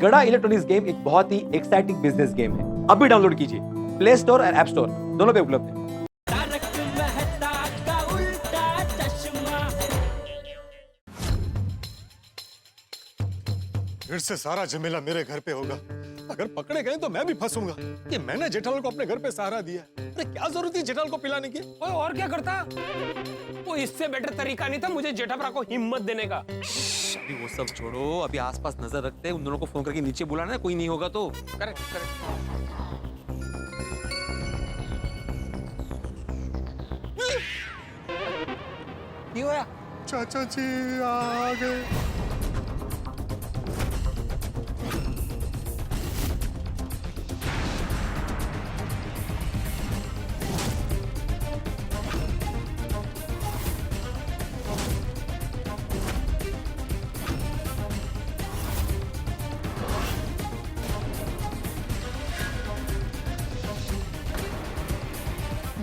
गड़ा electronics game एक बहुत ही एक्साइटिंग बिजनेस गेम है। अभी डाउनलोड कीजिए, प्ले स्टोर और ऐप स्टोर दोनों पे उपलब्ध है। फिर से सारा झमेला मेरे घर पे होगा। अगर पकड़े गए तो मैं भी फंसूंगा कि मैंने जेठालाल को अपने घर पे सहारा दिया। अरे क्या जरूरत थी जेठालाल को पिलाने की? और क्या करता? वो इससे बेटर तरीका नहीं था मुझे जेठाभरा को हिम्मत देने का। अभी वो सब छोड़ो, अभी आसपास नजर रखते हैं, उन दोनों को फोन करके नीचे बुलाना है, कोई नहीं होगा तो। Correct correct. क्यों होया? चाचा जी आ गए।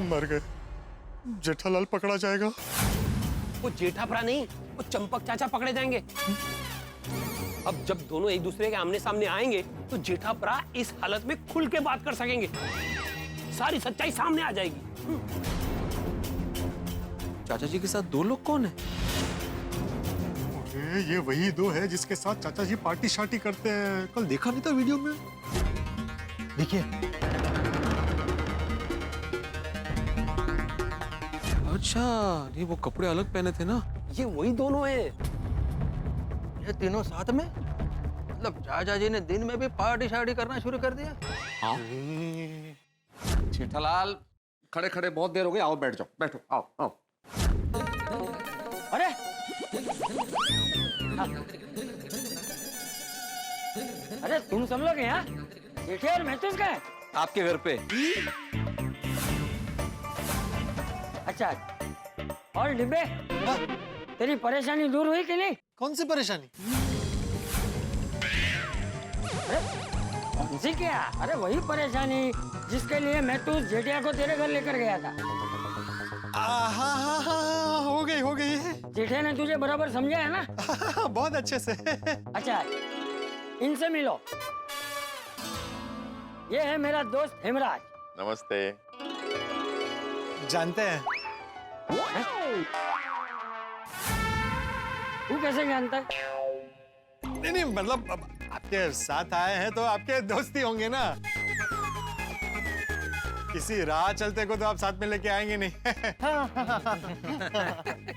मर गए। जेठालाल पकड़ा जाएगा। वो जेठाभरा नहीं, वो चंपक चाचा पकड़े जाएंगे। अब जब दोनों एक दूसरे के आमने सामने आएंगे तो जेठाभरा इस हालत में खुल के बात कर सकेंगे, सारी सच्चाई सामने आ जाएगी। चाचा जी के साथ दो लोग कौन है? अरे ये वही दो है जिसके साथ चाचा जी पार्टी शार्टी करते हैं। कल देखा नहीं था वीडियो में? देखिए। अच्छा, ये वो कपड़े अलग पहने थे ना? ये वही दोनों हैं। ये तीनों साथ में? मतलब चाचा जी ने दिन में भी पार्टी शार्टी करना शुरू कर दिया? हाँ। जेठालाल खड़े खड़े बहुत देर हो गई, आओ बैठ जाओ, बैठो, आओ आओ। अरे अरे तुम सब लोग यहाँ? जेठे और महतूस का है? आपके घर पे। अच्छा, और डिब्बे? तेरी परेशानी दूर हुई कि नहीं? कौन सी परेशानी? अरे कौन सी क्या? अरे वही परेशानी जिसके लिए महतूस जेठिया को तेरे घर लेकर गया था। हाँ, हो गई। जेठिया ने तुझे बराबर समझा है ना? बहुत अच्छे से। अच्छा, इनसे मिलो। ये है मेरा दोस्त हेमराज। नमस्ते। जानते हैं? तू कैसे जानता है? नहीं मतलब अब आपके साथ आए हैं तो आपके दोस्ती होंगे ना। किसी राह चलते को तो आप साथ में लेके आएंगे नहीं।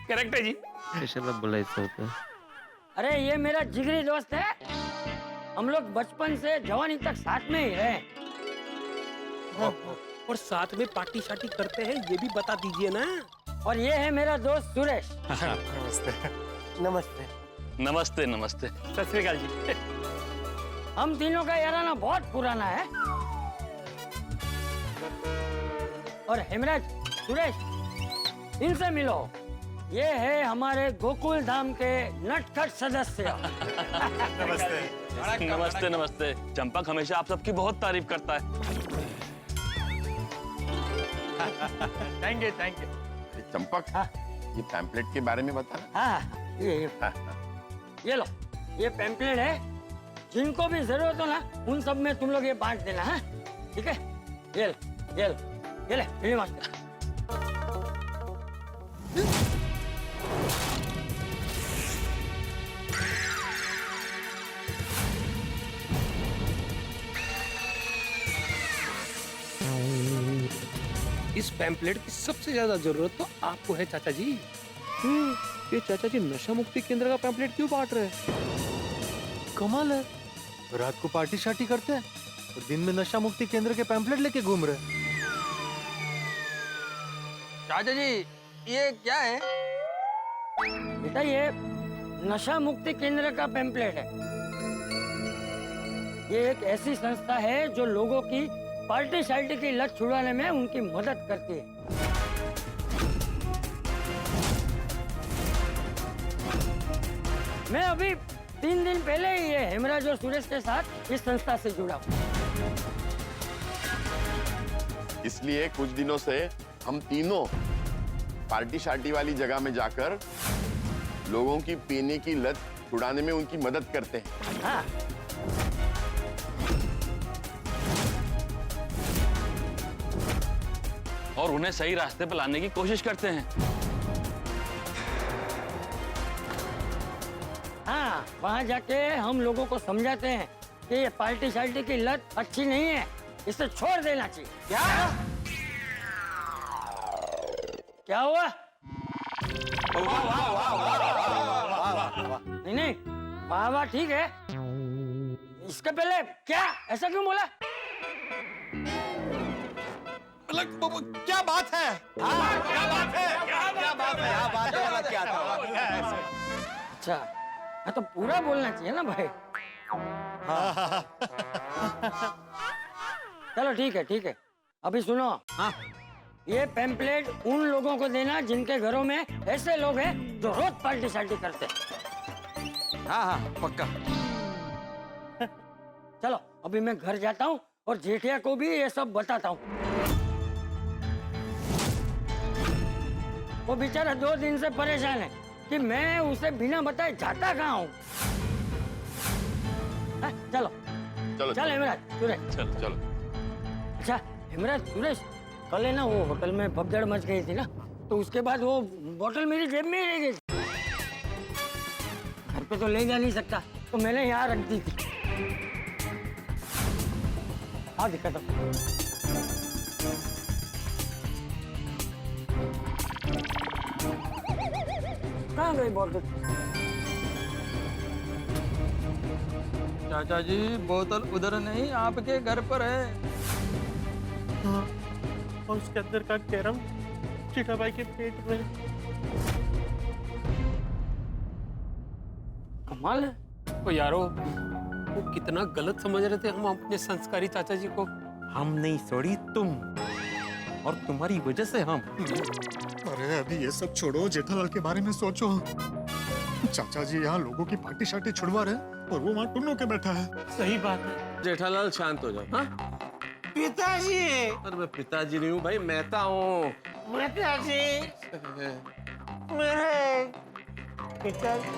करेक्ट है जी। अरे ये मेरा जिगरी दोस्त है। हम लोग बचपन से जवानी तक साथ में ही रहे। और साथ में पार्टी शार्टी करते हैं ये भी बता दीजिए ना। और ये है मेरा दोस्त सुरेश। नमस्ते। नमस्ते। नमस्ते नमस्ते। सत श्री अकाल जी। हम तीनों का याराना बहुत पुराना है। और हेमराज, सुरेश, इनसे मिलो। ये है हमारे गोकुल धाम के नटखट सदस्य। नमस्ते। नमस्ते नमस्ते। चंपक हमेशा आप सबकी बहुत तारीफ करता है। Thank you. चंपक, ये पैम्पलेट के बारे में बताना। हाँ, ये लो, ये पैम्पलेट है। जिनको भी जरूरत हो ना, उन सब में तुम लोग ये बांट देना। हाँ, ठीक है? ये ले मास्टर। इस पैम्पलेट की सबसे ज्यादा जरूरत तो आपको है चाचा जी। ये चाचा जी नशा मुक्ति केंद्र का पैम्पलेट क्यों बांट रहे हैं? कमाल है। रात को पार्टी शार्टी करते हैं और दिन में नशा मुक्ति केंद्र के पैम्पलेट लेके घूम रहे हैं। चाचा जी ये क्या है? बेटा, ये नशा मुक्ति केंद्र का पैम्पलेट है। ये एक ऐसी संस्था है जो लोगों की पार्टी शार्टी की लत छुड़ाने में उनकी मदद करती है। मैं अभी 3 दिन पहले ही ये हेमराज और सुरेश के साथ इस संस्था से जुड़ा हूँ। इसलिए कुछ दिनों से हम तीनों पार्टी शार्टी वाली जगह में जाकर लोगों की पीने की लत छुड़ाने में उनकी मदद करते हैं। हाँ, और उन्हें सही रास्ते पर लाने की कोशिश करते हैं। हाँ, वहाँ जाके हम लोगों को समझाते हैं कि ये पार्टी शार्टी की लत अच्छी नहीं है, इसे छोड़ देना चाहिए। क्या हुआ? नहीं नहीं, वाह वाह ठीक है। इसके पहले क्या, ऐसा क्यों बोला? क्या बात है? अच्छा, हाँ तो पूरा बोलना चाहिए ना भाई। चलो ठीक है। अभी सुनो। हाँ। ये पैम्पलेट उन लोगों को देना जिनके घरों में ऐसे लोग हैं जो रोज पार्टी शार्टी करते हैं। हाँ पक्का। चलो अभी मैं घर जाता हूँ और जेठिया को भी ये सब बताता हूँ। वो बेचारा 2 दिन से परेशान है कि मैं उसे बिना बताए जाता कहाँ हूँ। चलो चलो चल हेमराज सुरेश। चलो चलो। अच्छा हेमराज सुरेश, कल है ना वो होटल में भगदड़ मच गई थी ना, तो उसके बाद वो बोतल मेरी जेब में ही रह गई। घर पे तो ले जा नहीं सकता, तो मैंने यहाँ रख दी थी। हाँ दिक्कत है। कहाँ गई बोतल? चाचा जी बोतल उधर नहीं, आपके घर पर है। और उसके अंदर का कैरम चिठाबाई के पेट में। कमाल है। तो यारो, वो कितना गलत समझ रहे थे हम अपने संस्कारी चाचा जी को। हम नहीं छोड़ी तुम, और तुम्हारी वजह से हम। अरे अभी ये सब छोड़ो, जेठालाल के बारे में सोचो। चाचा जी यहाँ लोगों की पार्टी शार्टी छुड़वा रहे और वो वहाँ टुन्नू के बैठा है। सही बात है। जेठालाल शांत हो जाओ। हाँ पिताजी, अरे मैं पिताजी नहीं हूँ भाई, मेहता हूँ। पिताजी, मेरे पिताजी,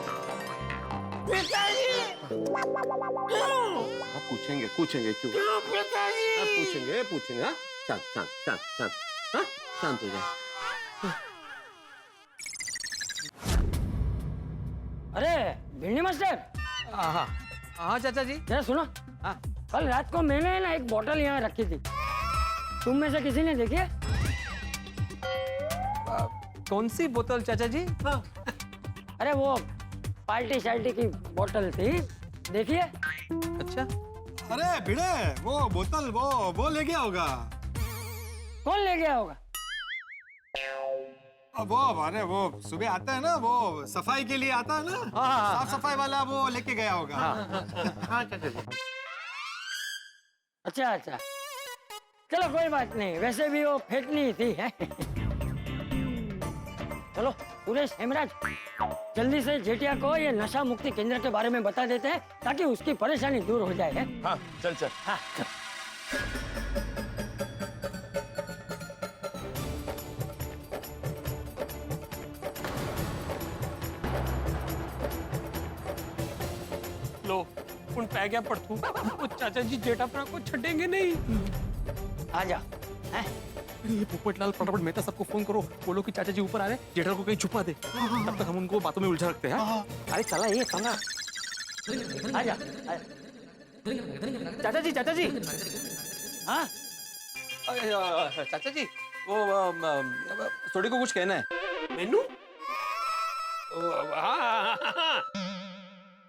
आप पूछेंगे क्यों? क्यों पिताजी? आप पूछेंगे। हाँ शांत। हाँ शांत हो जाओ। अरे भिंडी मास्टर, हाँ चाचा जी। जरा सुनो। हाँ। कल रात को मैंने ना एक बोतल यहाँ रखी थी, तुम में से किसी ने देखी है? कौन सी बोतल चाचा जी? हाँ। अरे वो पार्टी शार्टी की बोतल थी, देखिए। अच्छा। अरे भिड़े, वो बोतल वो ले गया होगा। कौन ले गया होगा? अरे वो सुबह आता है ना, वो सफाई के लिए आता है ना, साफ सफाई वाला, वो लेके गया होगा। हाँ चाचा जी। अच्छा चलो कोई बात नहीं, वैसे भी वो फेंकनी थी है। चलो सुरेश, हेमराज, जल्दी से जेठिया को ये नशा मुक्ति केंद्र के बारे में बता देते हैं ताकि उसकी परेशानी दूर हो जाए। है? हाँ चल हाँ चल। लो उन पै गया पड़तू, वो चाचा जी जेठापरा को छटेंगे नहीं। आजा। हैं? ये पोपटलाल, फटाफट मेहता सबको फोन करो, बोलो कि चाचा जी ऊपर आ रहे हैं, जेठा को कहीं छुपा दे। तब तक हम उनको बातों में उलझा रखते हैं। अरे चला ये कहाँ? आजा। चाचा जी। हाँ चाचा जी, वो सोडी को कुछ कहना है। मेनू? हाँ।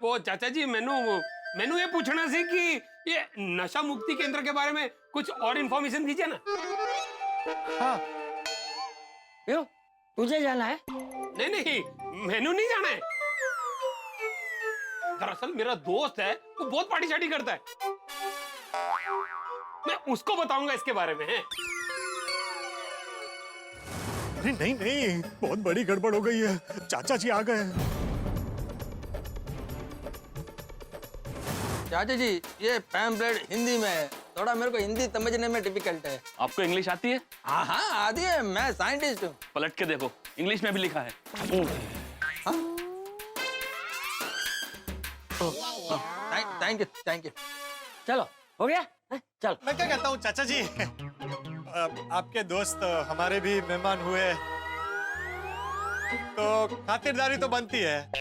वो चाचा जी मैनू ये पूछना सी कि ये नशा मुक्ति केंद्र के बारे में कुछ और इन्फॉर्मेशन दीजिए ना। हाँ। क्यों, तुझे जाना है? नहीं, मैनू नहीं जाना है। दरअसल मेरा दोस्त है, वो बहुत पार्टी शार्टी करता है, मैं उसको बताऊंगा इसके बारे में। अरे नहीं, बहुत बड़ी गड़बड़ हो गई है, चाचा जी आ गए। चाचा जी, ये पैम्पलेट हिंदी में है, थोड़ा मेरे को हिंदी समझने में डिफिकल्ट है। आपको इंग्लिश आती है? हाँ आती है, मैं साइंटिस्ट हूँ। पलट के देखो, इंग्लिश में भी लिखा है। Thank you. चलो हो गया? चलो। मैं क्या कहता हूँ चाचा जी, आपके दोस्त हमारे भी मेहमान हुए, तो खातिरदारी तो बनती है।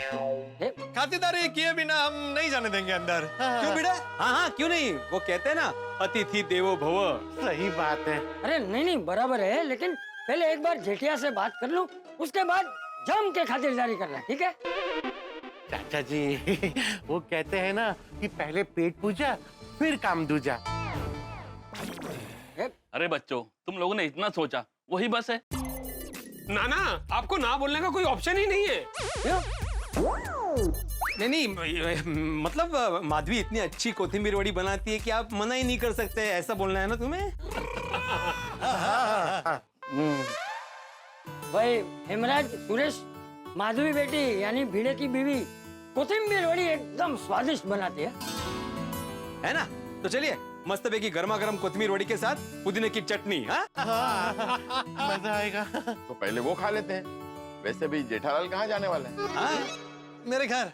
खातिरदारी किए बिना हम नहीं जाने देंगे अंदर। क्यों बेटा? हाँ हाँ क्यों नहीं, वो कहते हैं ना अतिथि देवो भव। सही बात है। अरे नहीं नहीं बराबर है, लेकिन पहले एक बार जेठिया से बात कर लूं, उसके बाद जम के खातिरदारी करना, ठीक है? चाचा जी वो कहते हैं ना कि पहले पेट पूजा फिर काम दूजा। अरे बच्चों, तुम लोगों ने इतना सोचा, वही बस है। ना ना, आपको ना बोलने का कोई ऑप्शन ही नहीं है। नहीं मतलब माधवी इतनी अच्छी कोथिंबीर वड़ी बनाती है कि आप मना ही नहीं कर सकते, ऐसा बोलना है ना तुम्हें? भाई हेमराज, सुरेश, माधवी बेटी यानी भिड़े की बीवी कोथिंबीर वड़ी एकदम स्वादिष्ट बनाती है ना? तो चलिए मस्त पैकी गर्मा गर्म कोथिंबीर वड़ी के साथ पुदीने की चटनी। हाँ मजा आएगा। तो पहले वो खा लेते हैं। वैसे भी जेठालाल कहाँ जाने वाले हैं? हाँ मेरे घर।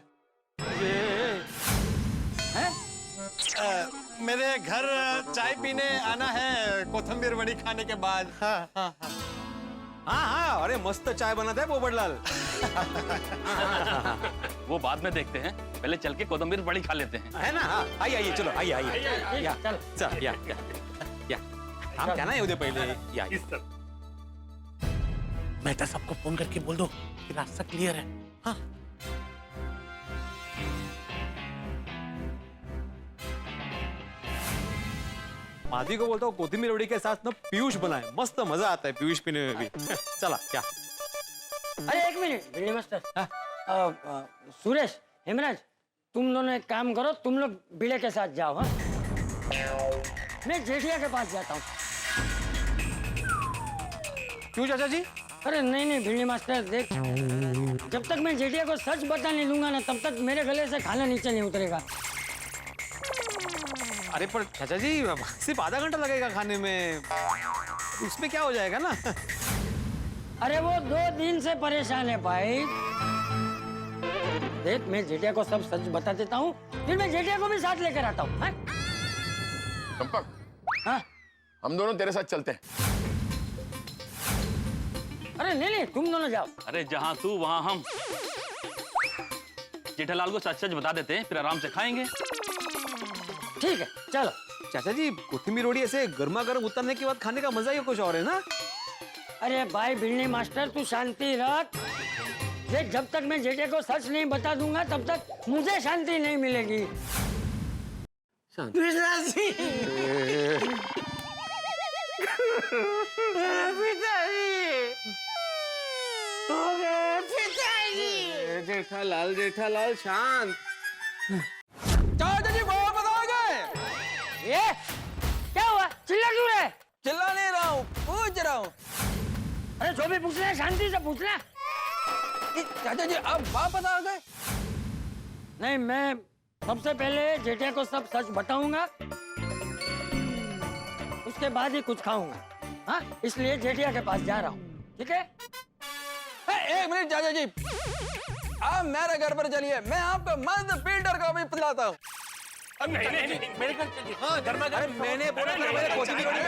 मेरे घर चाय पीने आना है कोथिंबीर वड़ी खाने के बाद। हाँ हाँ, अरे मस्त चाय बनाता है पोपटलाल। वो बाद में देखते हैं, पहले चल के कोदम्बीर बड़ी खा लेते हैं। है ना? हाँ आइए आइए, चलो आइए आइए। या चल चल या हम क्या ना उधर पहले या मेहता सबको फोन करके बोल दो कि रास्ता क्लियर है। हाँ माधवी को बोलता हूँ कोथिंबीर वड़ी के साथ ना पीयूष बनाए, मस्त मजा आता है पीयूष पीने में भी। चला क्या? अरे एक मिनट भिंडी मास्टर, सुरेश, हेमराज, तुम दोनों एक काम करो, तुम लोग भिड़े के साथ जाओ। हाँ मैं जेठिया के पास जाता हूँ। क्यों चाचा जी? अरे नहीं नहीं भिंडी मास्टर, देख, जब तक मैं जेठिया को सच बता नहीं दूंगा ना, तब तक मेरे गले से खाना नीचे नहीं उतरेगा। अरे पर चाचा जी सिर्फ आधा घंटा लगेगा खाने में, उसमें क्या हो जाएगा ना? अरे वो 2 दिन से परेशान है भाई। देख मैं जेठिया को सब सच बता देता हूँ, फिर मैं जेठिया को भी साथ लेकर आता हूँ। चंपक, हाँ? हम दोनों तेरे साथ चलते हैं। अरे नहीं नहीं तुम दोनों जाओ। अरे जहाँ तू वहाँ हम। जेठालाल को सच सच बता देते हैं, फिर आराम से खाएंगे। ठीक है चलो। चाचा जी कोथिंबीर वड़ी ऐसे गर्मा गर्म उतरने के बाद खाने का मजा ही कुछ और है ना? अरे भाई भिंडी मास्टर तू शांति रख। देख जब तक मैं जेठिया को सच नहीं बता दूंगा तब तक मुझे शांति नहीं मिलेगी। जेठालाल जेठालाल शांत। चाचा जी बहुत बताओगे? ये क्या हुआ? चिल्ला क्यों रहे? चिल्ला नहीं रहा हूँ, पूछ रहा हूँ। अरे जो भी पूछना है शांति से पूछना। चाचा जी आप वापस आ गए? नहीं, मैं सबसे पहले जेठिया को सब सच बताऊंगा, उसके बाद ही कुछ खाऊंगा। हाँ इसलिए जेठिया के पास जा रहा हूँ, ठीक है? एक मिनट चाचा जी, आप मेरे घर पर चलिए, मैं आपको मस्त पीटर का भी पिलाता हूँ। नहीं नहीं नहीं, मेरे घर चलिए। हाँ गर्मा अरे मैंने बोला था मेरे कोथिंबीर वड़ी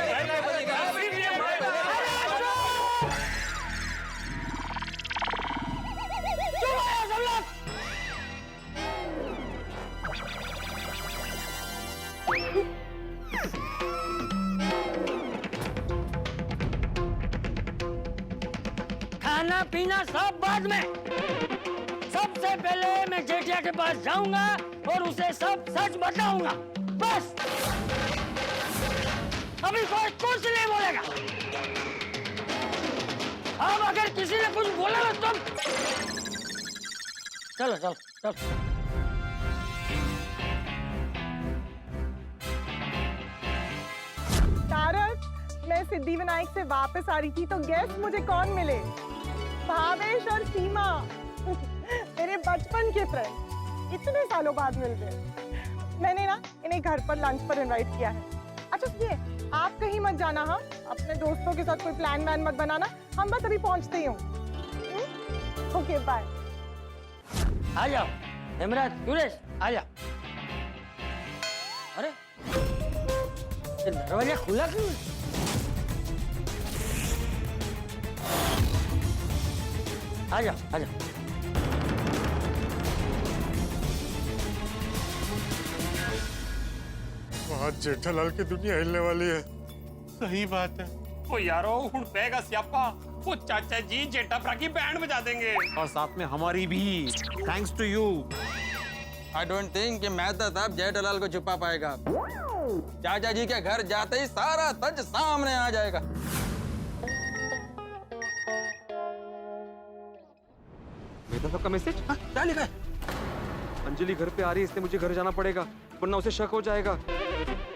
खाना पीना सब बाद में। सबसे पहले मैं जेठिया के पास जाऊंगा और उसे सब सच बताऊंगा, बस। अभी कोई कुछ नहीं बोलेगा। अब अगर किसी ने कुछ बोला ना तुम चलो चलो चलो। तारक, मैं सिद्धिविनायक से वापस आ रही थी तो गेस्ट मुझे कौन मिले? भावेश और सीमा, मेरे बचपन के फ्रेंड, इतने सालों बाद मिल गए। मैंने ना इन्हें घर पर लंच पर इनवाइट किया है। अच्छा सुनिए, आप कहीं मत जाना। हाँ अपने दोस्तों के साथ कोई प्लान वैन मत बनाना, हम बस अभी पहुंचते ही हूँ। Okay bye. आ जाओ हेमराज, सुरेश आ जाओ। अरे ये दरवाजा खुला क्यों है? आ जाओ आ जाओ। आज जेठालाल की दुनिया हिलने वाली है। सही बात है। ओ यारो हुन पेगा स्यापा वो चाचा जी जेठाप्रा की बैंड बजा देंगे। और साथ में हमारी भी, thanks to you. I don't think कि मेहता साहब जेठालाल को छुपा पाएगा। चाचा जी के घर जाते ही सारा सच सामने आ जाएगा। मेहता साहब का मैसेज। क्या लिखा है? अंजलि घर पे आ रही है, इसलिए मुझे घर जाना पड़ेगा, वरना उसे शक हो जाएगा।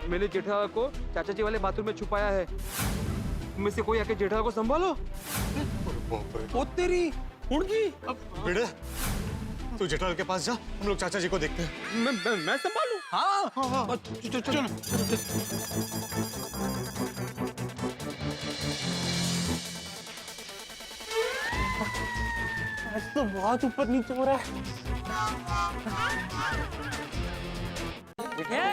मैंने जेठालाल को चाचा जी वाले बाथरूम में छुपाया है। तुम में से कोई आके जेठालाल को संभालो। बाप रे। ओ तेरी हुन जी बेटे तू जेठालाल के पास जा, हम लोग चाचा जी को देखते हैं। मैं संभालू। हाँ चलो आज तो बहुत ऊपर नीचे हो रहा है। जेठिया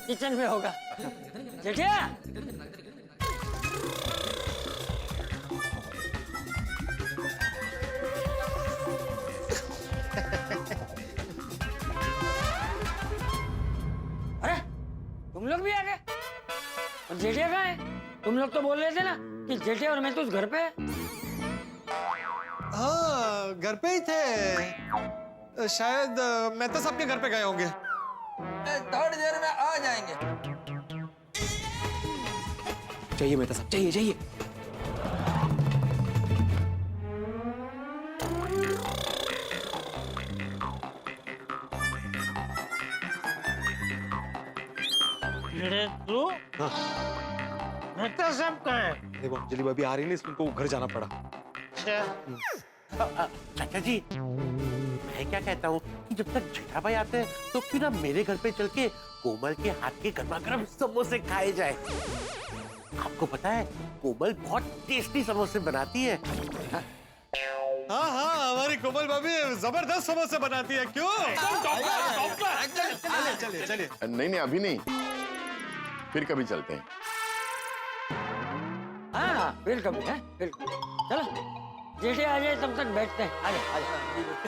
किचन में होगा। जेठिया अरे तुम लोग भी आ गए। और जेठिया कहाँ है? तुम लोग तो बोल रहे थे ना कि जेठिया और मैं तो उस घर पे है। हाँ घर पे ही थे, शायद मेहता साहब के घर पे गए होंगे। थोड़ी देर में आ जाएंगे। चाहिए मेहता साहब, चाहिए चाहिए। तू मेहता साहब कहाँ है? देखो अंजलि भाभी आ रही है, इसलिए उनको घर जाना पड़ा। चाचा जी मैं क्या कहता हूँ कि जब तक जेठा भाई आते हैं तो फिर ना मेरे घर पे चल के कोमल के हाथ के गर्मा गर्म समोसे खाए जाए। आपको पता है कोमल बहुत टेस्टी समोसे बनाती है। हाँ हाँ हमारी कोमल भाभी जबरदस्त समोसे बनाती है। क्यों? चलिए चलिए। नहीं नहीं अभी नहीं, फिर कभी चलते हैं। हाँ फिर कभी है फिर चलो। जेठे आ जाए तब तक बैठते हैं। आ जाओ आ जाओ।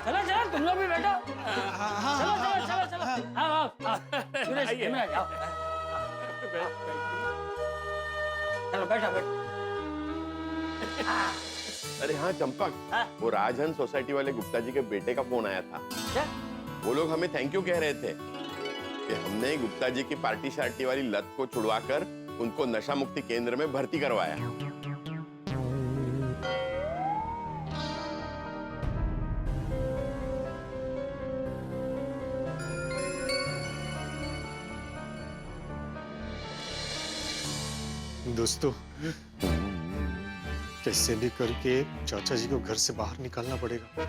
चलो चलो तुम लोग भी बैठो। चलो चलो चलो चलो आओ आओ आओ। सुरेश हिमराज आओ। चलो बैठो बैठो। अरे हाँ चंपक, हाँ? वो राजहंस सोसाइटी वाले गुप्ता जी के बेटे का फोन आया था। क्या? वो लोग हमें थैंक यू कह रहे थे कि हमने गुप्ता जी की पार्टी शार्टी वाली लत को छुड़वाकर उनको नशा मुक्ति केंद्र में भर्ती करवाया। दोस्तों कैसे भी करके चाचा जी को घर से बाहर निकालना पड़ेगा।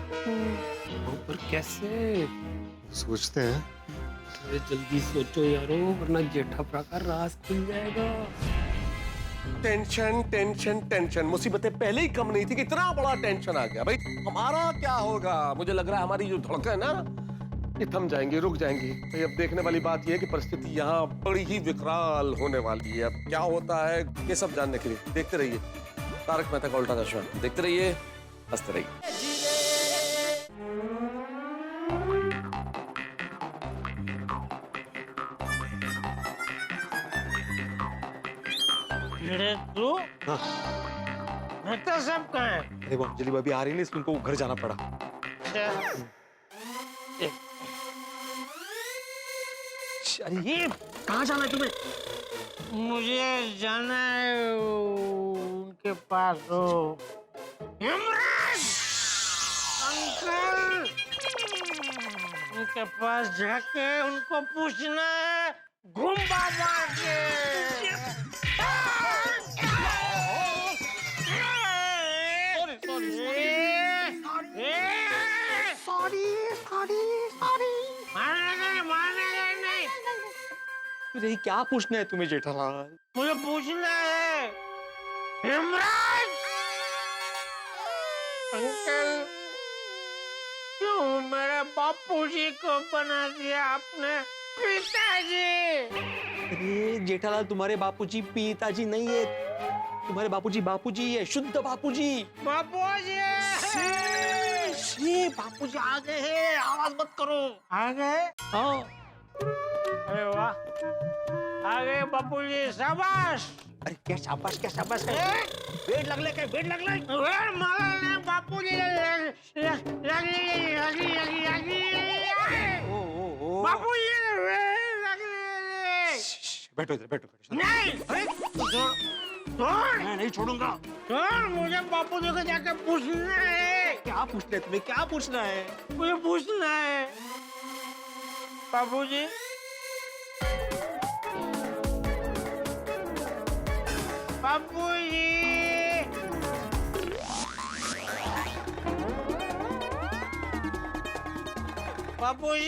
पर कैसे? सोचते हैं। अरे जल्दी सोचो यारो वरना जेठाप्रा का राज खुल जाएगा। टेंशन टेंशन टेंशन, मुसीबतें पहले ही कम नहीं थी कि इतना बड़ा टेंशन आ गया। भाई हमारा क्या होगा? मुझे लग रहा है हमारी जो धड़कन है ना ये थम जाएंगी, रुक जाएंगी। तो अब देखने वाली बात यह है कि परिस्थिति यहाँ बड़ी ही विकराल होने वाली है। अब क्या होता है ये सब जानने के लिए देखते रहिए तारक मेहता का उल्टा चश्मा। देखते रहिए, हंसते रहिए। तू मेहता साहब कहाँ है? देखो अंजलि भाभी आ रही है, इसलिए उनको घर जाना पड़ा। अरे ये कहाँ जाना है तुम्हें? मुझे जाना है उनके पास। यमराज अंकल, उनके पास जाके उनको पूछना है घूम बाबा के। अरे क्या पूछना है तुम्हें जेठालाल? मुझे पूछना है यमराज अंकल, क्यों मेरे बापू जी को बना दिया आपने पिताजी? अरे जेठालाल तुम्हारे बापूजी पिताजी नहीं है, तुम्हारे बापूजी बापूजी है, शुद्ध बापूजी। बापूजी बापूजी आ गए हैं, आवाज मत करो। आ गए? हाँ। अरे वाह, आ गए बापूजी, शाबाश। अरे क्या शाबाश बेड लगले काय, बेड लगले? मला नाही बापूजी बापूजी बैठो इधर, बैठो। नहीं, मैं नहीं छोड़ूंगा। मुझे बापूजी को जाके पूछना है। क्या पूछना है तुम्हें, क्या पूछना है? मुझे पूछना है बापूजी, बापूजी, बापूजी,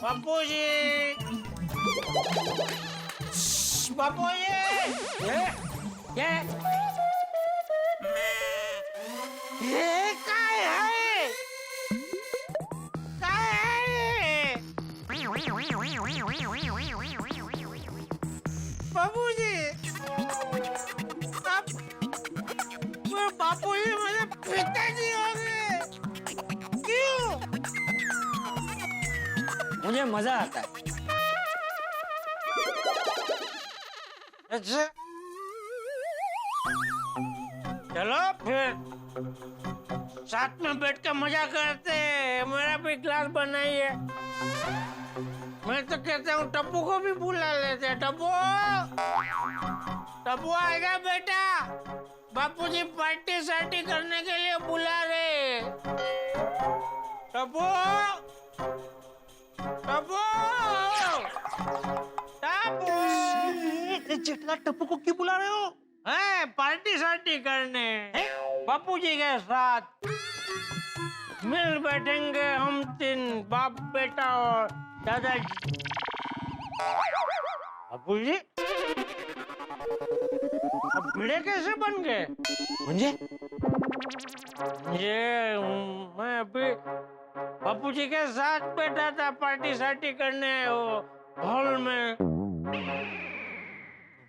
बापूजी, बापूजी, ये काय है? काय है? बापूजी, बापूजी मेरे पिताजी हो गए। क्यों? मुझे मजा आता है। अच्छा, चलो फिर साथ में बैठ के मजा करते हैं। मेरा भी ग्लास बनाइए। मैं तो कहता हूँ टप्पू को भी बुला लेते हैं। टप्पू, टप्पू आएगा बेटा, बापूजी पार्टी सार्टी करने के लिए बुला रहे। टप्पू, टप्पू, टप्पू, जेठला टप्पू को क्यों बुला रहे हो? है पार्टी सार्टी करने बापूजी के साथ। मिल बैठेंगे हम तीन, बाप बेटा और दादाजी। बापूजी, अब भिड़े कैसे बन गए? मुझे मैं अभी बापूजी के साथ बैठा था पार्टी सार्टी करने हॉल में।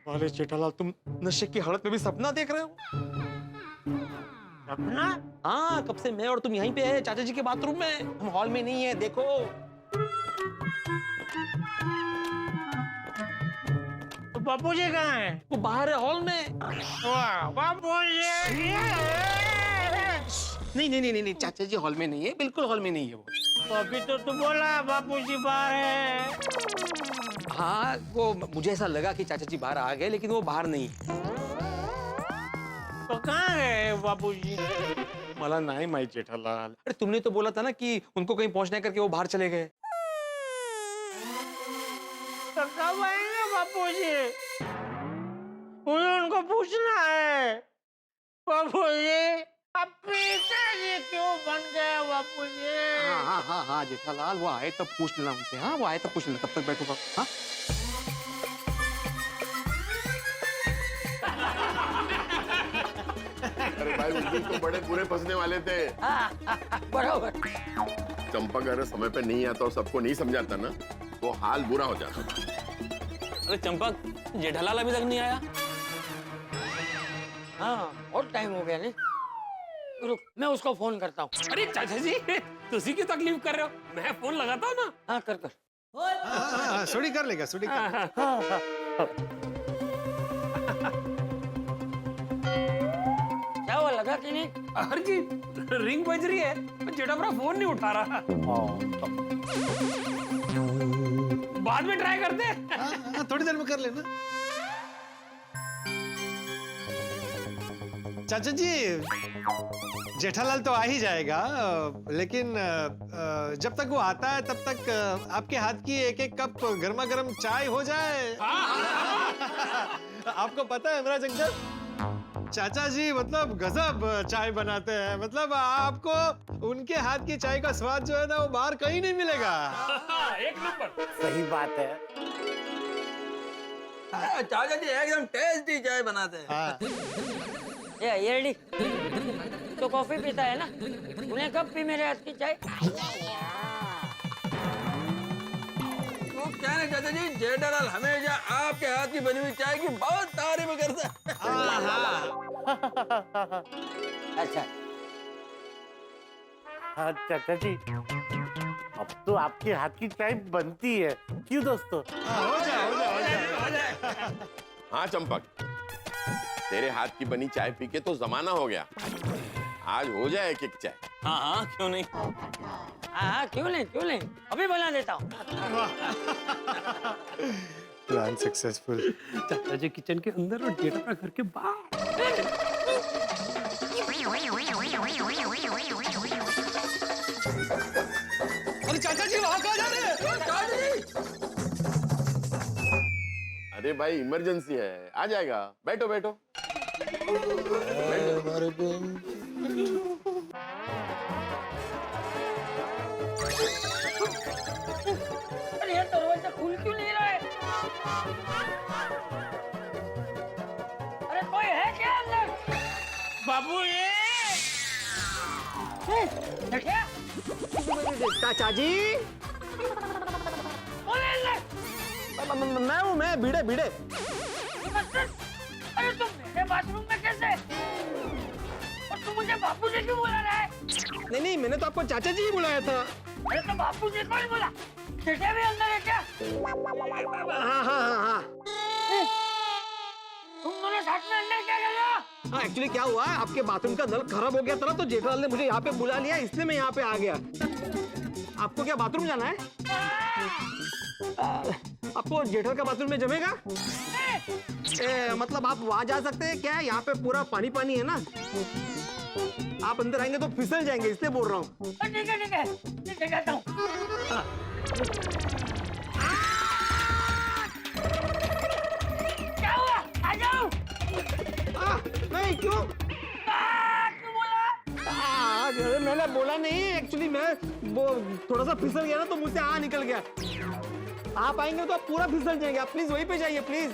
अरे जेठालाल, तुम नशे की हालत में भी सपना देख रहे हो? सपना? हाँ, कब से मैं और तुम यहीं पे है, चाचा जी के बाथरूम में। हम हॉल में नहीं है, देखो। तो बापूजी कहाँ है? वो बाहर है, हॉल में। वाह, बापूजी। नहीं, चाचा जी हॉल में नहीं है, बिल्कुल हॉल में नहीं है वो। तो अभी तो तू बोला बापूजी बाहर है। हाँ, वो मुझे ऐसा लगा कि चाचा जी बाहर आ गए, लेकिन वो बाहर नहीं। तो कहाँ गए बापूजी? मला नहीं माहित जेठालाल। अरे तुमने तो बोला था ना कि उनको कहीं पहुंचने करके वो बाहर चले गए। तो कब आएंगे बापूजी? मुझे उनको पूछना है। बापूजी, अब पिताजी क्यों बन गए बापूजी? हाँ, जेठालाल, वो आए तब पूछ लेना उनसे। हाँ, वो आए तब पूछ लेना, तब तक बैठो। हाँ, अरे भाई, उस दिन तो बड़े बुरे फंसने वाले थे। बराबर। चंपक अगर समय पे नहीं आता और सबको नहीं समझाता ना, तो हाल बुरा हो जाता। अरे चंपक, जेठालाल अभी तक नहीं आया। हाँ, बहुत टाइम हो गया नहीं। रुक, मैं उसको फोन करता हूँ। अरे चाचा जी, तुसी क्यों तकलीफ कर रहे हो? मैं फोन लगाता हूँ ना। हाँ, कर। सुड़ी कर लेगा, सुड़ी कर। क्या हुआ, लगा कि नहीं? हर जी रिंग बज रही है, जेठाभरा फोन नहीं उठा रहा। बाद में ट्राई करते हैं। थोड़ी देर में कर लेना। चाचा जी, जेठालाल तो आ ही जाएगा, लेकिन जब तक वो आता है तब तक आपके हाथ की एक एक कप गर्मा गर्म चाय हो जाए। आपको पता है हेमराज अंकल, चाचा जी मतलब गजब चाय बनाते हैं। मतलब आपको उनके हाथ की चाय का स्वाद जो है ना, वो बाहर कहीं नहीं मिलेगा। एक नंबर। सही बात है। चाचा जी एकदम टेस्टी चाय बनाते हैं। ये रेडी तो कॉफी पीता है ना, उन्हें कब पी मेरे हाथ की चाय? वो क्या है चाचा जी, जेठालाल हमेशा आपके हाथ की बनी हुई चाय की बहुत तारीफ करता है। अच्छा हाँ चाचा जी, अब तो आपके हाथ की चाय बनती है, क्यों दोस्तों? हाँ चंपक, तेरे हाथ की बनी चाय पी के तो जमाना हो गया। आज हो जाए एक चाय। हाँ हाँ क्यों नहीं। हाँ क्यों नहीं अभी बना देता हूँ। Plan successful. चाचा जी किचन के अंदर और जेठापरा घर के बाहर। अरे चाचा जी वहां कहाँ जा रहे हैं? अरे भाई इमरजेंसी है, आ जाएगा। बैठो बैठो। अरे यार दरवाजा खुल क्यों नहीं रहा है? अरे कोई है क्या अंदर? बाबू ये देखिए चाचा जी, कौन है अंदर? मैं भिड़े भिड़े। अरे तुम मेरे बाथरूम में कैसे? और तुम मुझे बापू जी क्यों बुला रहा है? नहीं, मैंने तो आपको चाचा जी ही बुलाया था। अरे तो बापू जी कौन बोला? जेठा भी अंदर है क्या? हाँ। तुम दोनों साथ में अंदर क्या कर रहे हो? हाँ एक्चुअली क्या हुआ, आपके बाथरूम का नल खराब हो गया था ना, तो जेठालाल ने मुझे यहाँ पे बुला लिया, इसलिए मैं यहाँ पे आ गया। आपको क्या बाथरूम जाना है? आपको जेठल का बाथरूम में जमेगा? मतलब आप वहां जा सकते हैं क्या? यहाँ पे पूरा पानी पानी है ना, आप अंदर आएंगे तो फिसल जाएंगे, इसलिए बोल रहा हूँ। ठीक है जाता हूँ। क्या हुआ? आ जाओ। नहीं क्यों? क्यों बोला? मैंने बोला नहीं, एक्चुअली मैं वो थोड़ा सा फिसल गया ना, तो मुझसे निकल गया। आप आएंगे तो आप पूरा फिसल जाएंगे, आप प्लीज वहीं पे जाइए प्लीज।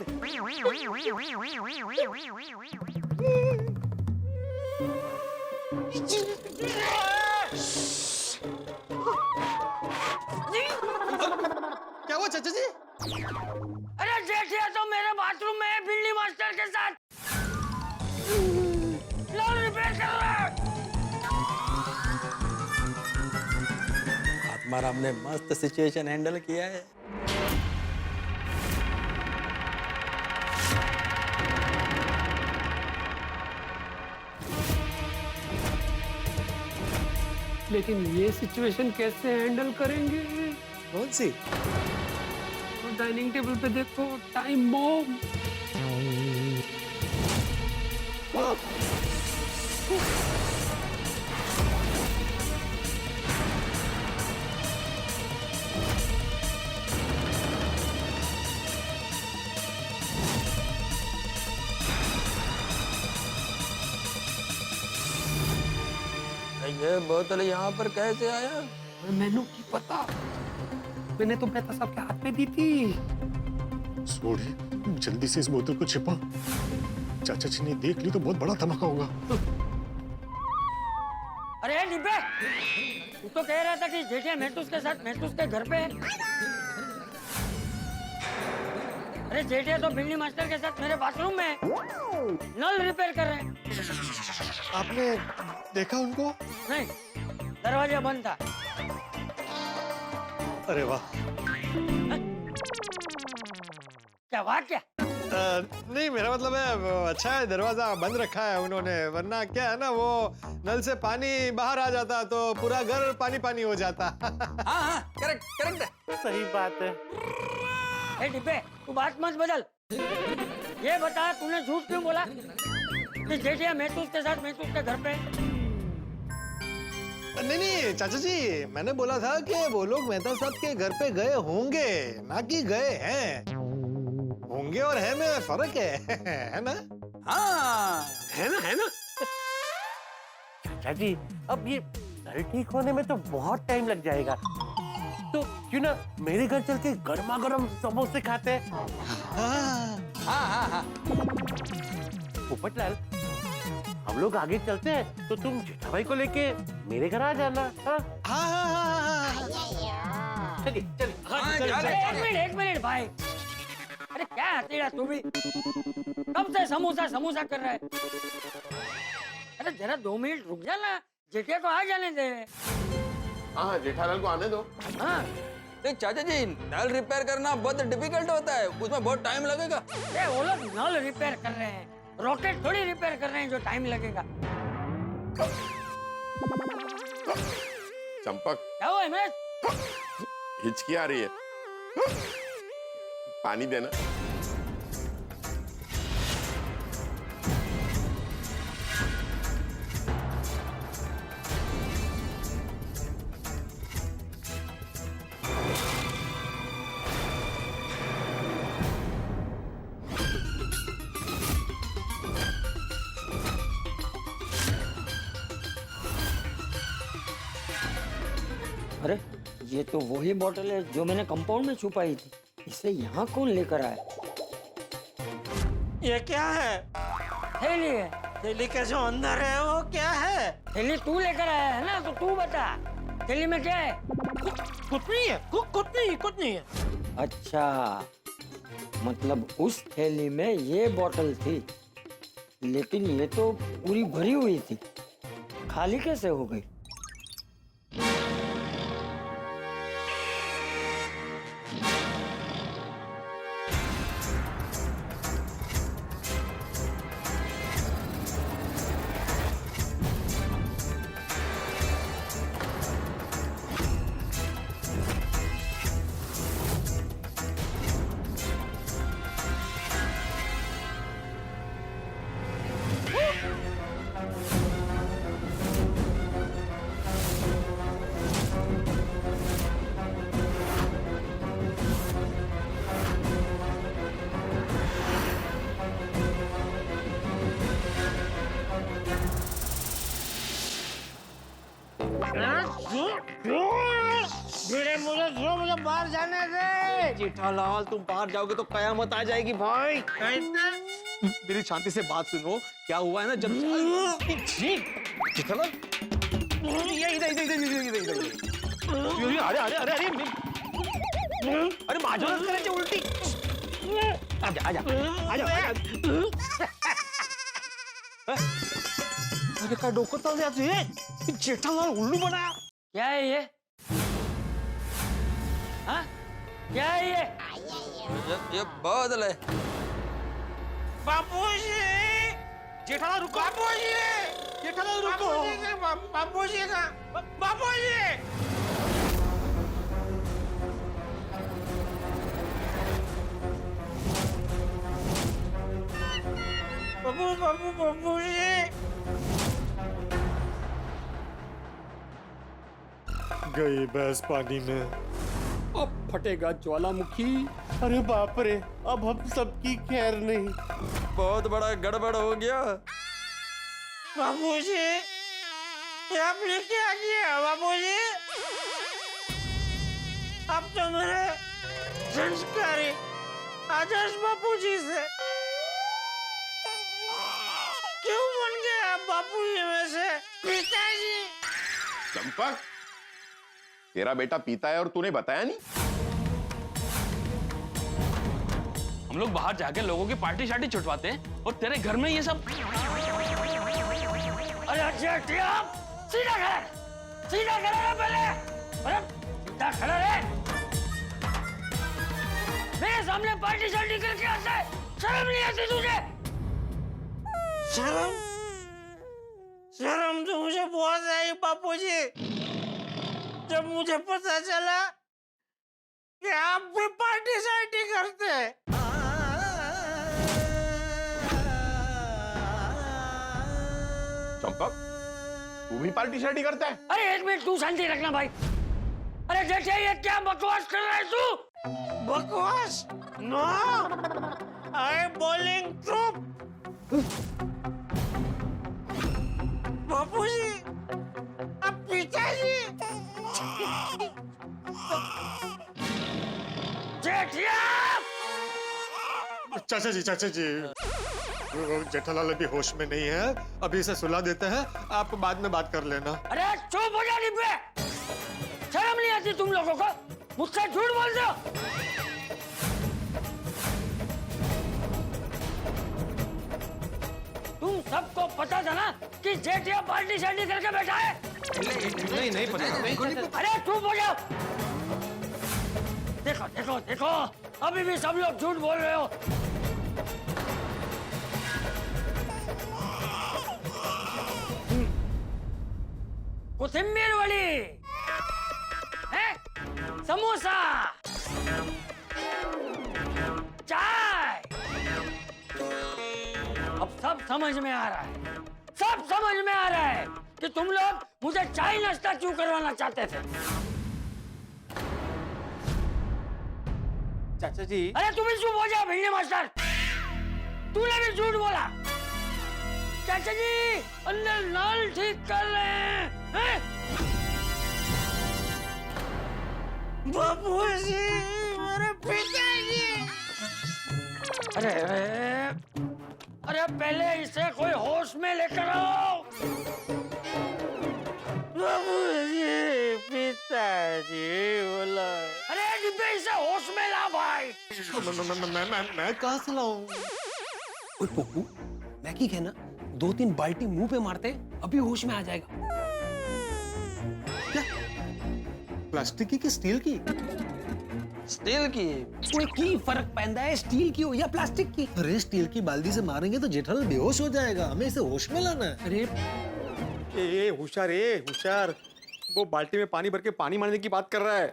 क्या हुआ चाचा जी? अरे जेठिया तो मेरे बाथरूम में है बिल्ली मास्टर के साथ। नल रिपेयर कर रहा है। आत्माराम ने मस्त सिचुएशन हैंडल किया है। लेकिन ये सिचुएशन कैसे हैंडल करेंगे? कौन सी? डाइनिंग टेबल पे देखो, टाइम बॉम्ब। ये बोतल यहाँ पर कैसे आया? मैनू की पता, मैंने तो मेहता साहब के हाथ में दी थी। सोड़ी, जल्दी से इस बोतल को छिपा, चाचा जी ने देख ली तो बहुत बड़ा धमाका होगा। अरे डिब्बे, तू तो कह रहा था कि जेठिया महतूस के साथ महतूस के घर पे है। अरे जेठिया तो बिल्ली मास्टर के साथ मेरे बाथरूम में है, नल रिपेयर कर रहे हैं। आपने देखा उनको? नहीं, दरवाजा बंद था। अरे वाह। क्या वाह क्या? नहीं मेरा मतलब है अच्छा है दरवाजा बंद रखा है उन्होंने, वरना क्या है ना वो नल से पानी बाहर आ जाता तो पूरा घर पानी पानी हो जाता। हाँ करेक्ट। सही बात है। ए डिब्बे, तू बात मत बदल। ये बता तूने झूठ क्यों बोला कि जेठिया महतूस के साथ महतूस के घर पे? नहीं चाचा जी, मैंने बोला था कि वो लोग मेहता साहब के घर पे गए होंगे, ना कि गए हैं। होंगे और है में फर्क है ना? हाँ है ना? चाचा जी, अब ये नल ठीक होने में तो बहुत टाइम लग जाएगा, तो क्यों ना मेरे घर चल के गर्मा गर्म समोसे खाते हैं? हाँ। पोपटलाल, हम लोग आगे चलते हैं तो तुम जेठा भाई को लेके मेरे घर आ जाना। हाँ हाँ। चलिए। एक मिनट भाई, हथेड़ा तू भी कब से समोसा समोसा कर रहा है? अरे जरा 2 मिनट रुक जा ना, जेठिया को आ जाने दे। हाँ जेठालाल को आने दो। हाँ देख चाचा जी, नल रिपेयर करना बहुत डिफिकल्ट होता है, उसमें बहुत टाइम लगेगा। वो लोग नल रिपेयर कर रहे हैं, रॉकेट थोड़ी रिपेयर कर रहे हैं जो टाइम लगेगा। चंपक क्या हुआ हिमेश? हिचकी आ रही है, पानी देना। अरे ये तो वही बोतल है जो मैंने कंपाउंड में छुपाई थी। इसे यहाँ कौन लेकर आया? ये क्या है? थैली है। थैली के जो अंदर है वो क्या है? थैली तू लेकर आया है ना, तो तू बता थैली में क्या है? कुछ नहीं है, कुछ नहीं है। अच्छा, मतलब उस थैली में ये बोतल थी, लेकिन ये तो पूरी भरी हुई थी, खाली कैसे हो गई? मुझे बाहर जाने दे। जेठालाल तुम बाहर जाओगे तो कयामत आ जाएगी भाई। मेरी शांति से बात सुनो, क्या हुआ है ना, जब जेठालाल अरे माझ्यावरच करायची उलटी। आजा अरे काय डोकं चालू आहे? जेठालाल उल्लू बना। क्या है ये? हाँ? क्या है ये? ये बादल है। बापूजी, जेठालाल रुको। बापूजी, जेठालाल रुको। बापूजी का बापूजी। बापूजी। गई भैंस पानी में। अब फटेगा ज्वालामुखी। अरे बाप रे, अब हम सबकी खैर नहीं। बहुत बड़ा गड़बड़ हो गया। बापूजी, ये आपने क्या किया बापूजी? अब तो मेरे संस्कारी आदर्श बापूजी से क्यों बन गया बापूजी में से पिताजी? चंपक, तेरा बेटा पीता है और तूने बताया नहीं? हम लोग बाहर जाके लोगों की पार्टी शार्टी छुटवाते हैं और तेरे घर में ये सब। अरे जेठिया, सीधा खड़ा रहे पहले। अरे सीधा खड़ा रहे। मेरे सामने पार्टी शार्टी करके आता है, शर्म नहीं आती तुझे? शर्म तो मुझे बहुत आई बापूजी, जब मुझे पता चला कि आप भी पार्टी शार्टी करते हैं। चंपक, तू भी पार्टी शार्टी करता है? अरे 1 मिनट तू शांति रखना भाई। अरे जेठिया, ये क्या बकवास कर रहा है तू? बकवास? नो, आई एम बोलिंग ट्रूथ। बापूजी, अब पिताजी। जेठिया! चाचा जी, जेठालाल अभी होश में नहीं है, अभी इसे सुला देते हैं, आप बाद में बात कर लेना। अरे चुप हो जा डिब्बे, शर्म नहीं आती तुम लोगों को? मुझसे झूठ बोल दो। सबको पता था ना कि जेठिया पार्टी शार्टी करके बैठा है। नहीं पता नहीं। अरे चुप हो जाओ। देखो देखो देखो, अभी भी सब लोग झूठ बोल रहे हो। कोथिंबीर वड़ी है, समोसा, चाय, अब सब समझ में आ रहा है, सब समझ में आ रहा है कि तुम लोग मुझे चाय नाश्ता क्यों करवाना चाहते थे। चाचा जी, अरे तुम ही चुप हो जाओ भिड़ने मास्टर, तूने भी झूठ बोला। चाचा जी अंदर नल ठीक कर रहे हैं? बापूजी, मेरे पिताजी। अरे अरे अरे पहले इसे कोई होश में लेकर आओ। बापूजी, पिताजी बोला। अरे डिब्बे इसे होश में ला भाई। मैं कहाँ से लाऊं? ओए पप्पू, मैं की कहना 2-3 बाल्टी मुंह पे मारते अभी होश में आ जाएगा। प्लास्टिक की कि स्टील की? स्टील की। कोई की फर्क पैंदा है स्टील की हो या प्लास्टिक की? अरे स्टील की बाल्टी से मारेंगे तो जेठालाल बेहोश हो जाएगा, हमें इसे होश में लाना है। अरे ए होशियार, वो बाल्टी में पानी भर के पानी मारने की बात कर रहा है।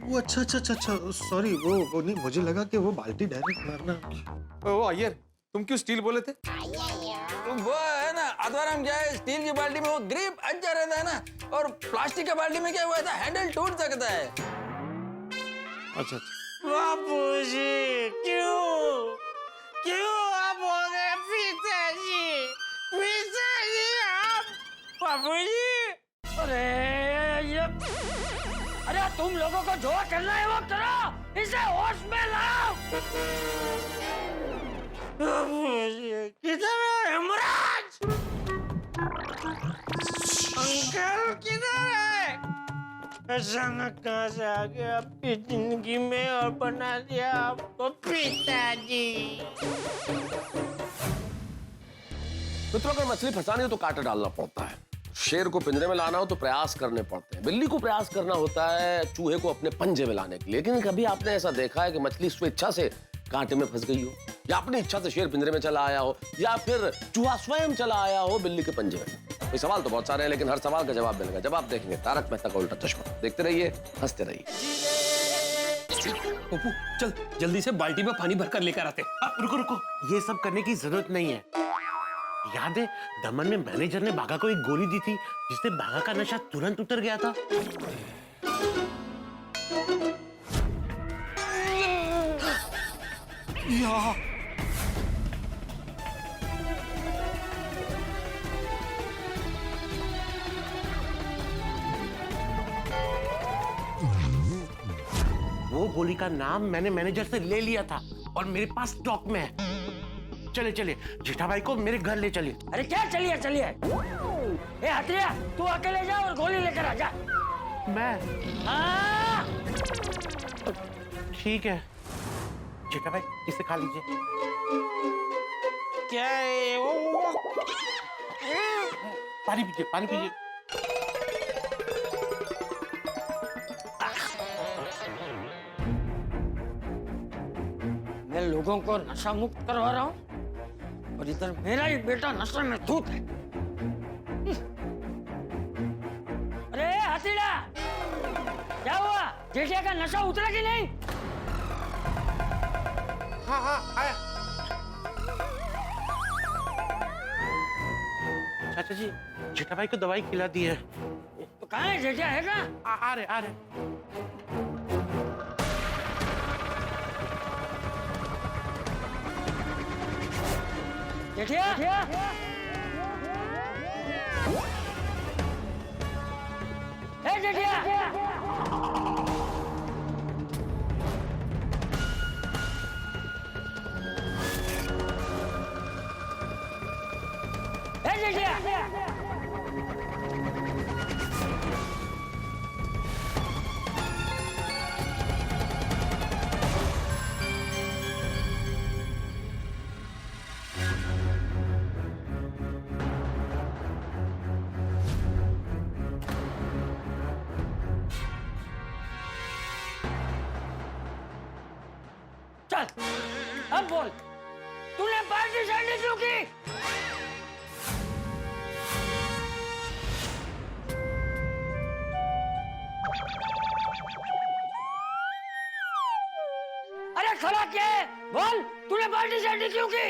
वो अच्छा सॉरी, वो नहीं, मुझे लगा कि वो बाल्टी डायरेक्ट मारना। ओ अय्यर, तुम क्यों स्टील बोले थे? वो है ना, अधवाराम क्या है, स्टील की बाल्टी में वो ग्रिप अच्छा रहता है ना, और प्लास्टिक की बाल्टी में क्या हुआ था, हैंडल टूट सकता है। अच्छा। बापूजी, क्यों आप हो गए पिताजी? पिताजी आप? बापूजी, अरे तुम लोगों को जो करना है वो करो, इसे होश में लाओ। बापूजी, किधर है हेमराज? अंकल किधर है? अचानक कहाँ से आ गया आपकी जिंदगी में और बना दिया आपको पिताजी? मित्रों, अगर मछली फंसानी हो तो कांटा डालना पड़ता है, शेर को पिंजरे में लाना हो तो प्रयास करने पड़ते हैं, बिल्ली को प्रयास करना होता है चूहे को अपने पंजे में लाने के लिए। लेकिन कभी आपने ऐसा देखा है कि मछली स्वेच्छा से कांटे में फंस गई हो, या अपनी इच्छा से शेर पिंजरे में चला आया हो, या फिर चूहा स्वयं चला आया हो बिल्ली के पंजे में? ये सवाल तो बहुत सारे हैं, लेकिन हर सवाल का जवाब मिलेगा जब आप देखेंगे तारक मेहता का उल्टा चश्मा। देखते रहिए, हंसते रहिए। पप्पू चल जल्दी से बाल्टी में पानी भरकर लेकर आते। रुको, ये सब करने की जरूरत नहीं है। याद है दमन में मैनेजर ने बाघा को एक गोली दी थी जिससे बाघा का नशा तुरंत उतर गया था। वो गोली का नाम मैंने मैनेजर से ले लिया था और मेरे पास स्टॉक में है। चलिए जेठा भाई को मेरे घर ले चलिए। अरे क्या चलिए? ए हथरिया, तू अकेले जा और गोली लेकर आ जा। मैं? हाँ। ठीक है जेठा भाई, इसे खा लीजिए। क्या है वो? पानी पीजिए। मैं लोगों को नशा मुक्त करवा रहा हूँ और इधर मेरा ही बेटा नशे में धूत है। अरे हसीना, क्या हुआ? जेठिया का नशा उतरा कि नहीं? हाँ आया। चाचा जी, जेठा भाई को दवाई खिला दी है। तो कहाँ है जेठिया? है कहाँ? आ रहे। जेठिया? ए जेठिया? चल, अब बोल, तूने पार्टी शार्टी क्यों की? अरे खड़ा क्या है? बोल, तूने पार्टी शार्टी क्यों की?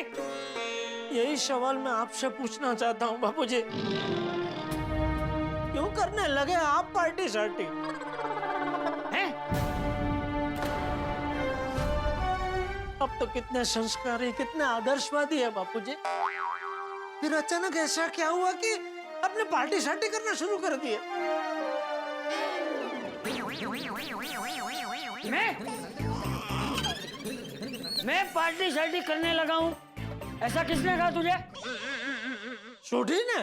यही सवाल मैं आपसे पूछना चाहता हूँ बापूजी। क्यों करने लगे आप पार्टी शार्टी? हैं? अब तो कितने संस्कारी, कितने आदर्शवादी है बापूजी। फिर अचानक ऐसा क्या हुआ कि आपने पार्टी शार्टी करना शुरू कर दिया? मैं पार्टी शार्टी करने लगा हूँ, ऐसा किसने कहा तुझे? छोटी ने?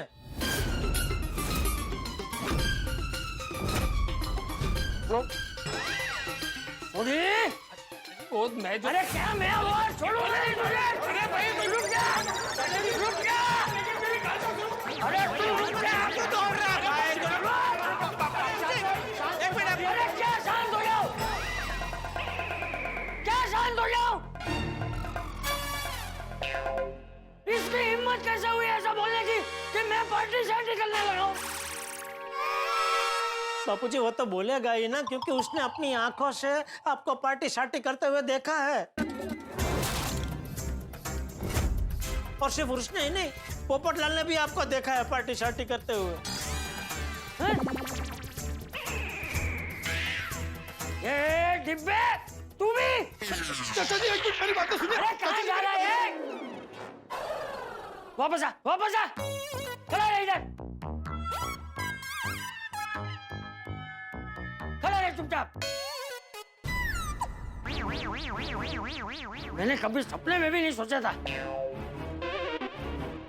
मैं जो... अरे क्या मैं और छोड़ू नहीं तुझे? अरे भाई तू रुक जा, रुक जा। अरे तू रुक जा, क्यों दौड़ रहा है? एक मिनट। अरे क्या शांत हो जाओ, क्या शांत हो जाओ? इसकी हिम्मत कैसे हुई ऐसा बोलने की कि मैं पार्टी शार्टी करने लगा हूँ? बापूजी वो तो बोलेगा ही ना, क्योंकि उसने अपनी आंखों से आपको पार्टी शार्टी करते हुए देखा है। और सिर्फ उसने ही नहीं, पोपटलाल ने भी आपको देखा है पार्टी शार्टी करते हुए। ये डिब्बे, तू भी? चाचा जी एक मिनट मेरी बात तो सुनिए। अरे कहाँ जा रहा है? वापस आ, वापस आ, खड़ा रह इधर, खड़ा रह चुपचाप। मैंने कभी सपने में भी नहीं सोचा था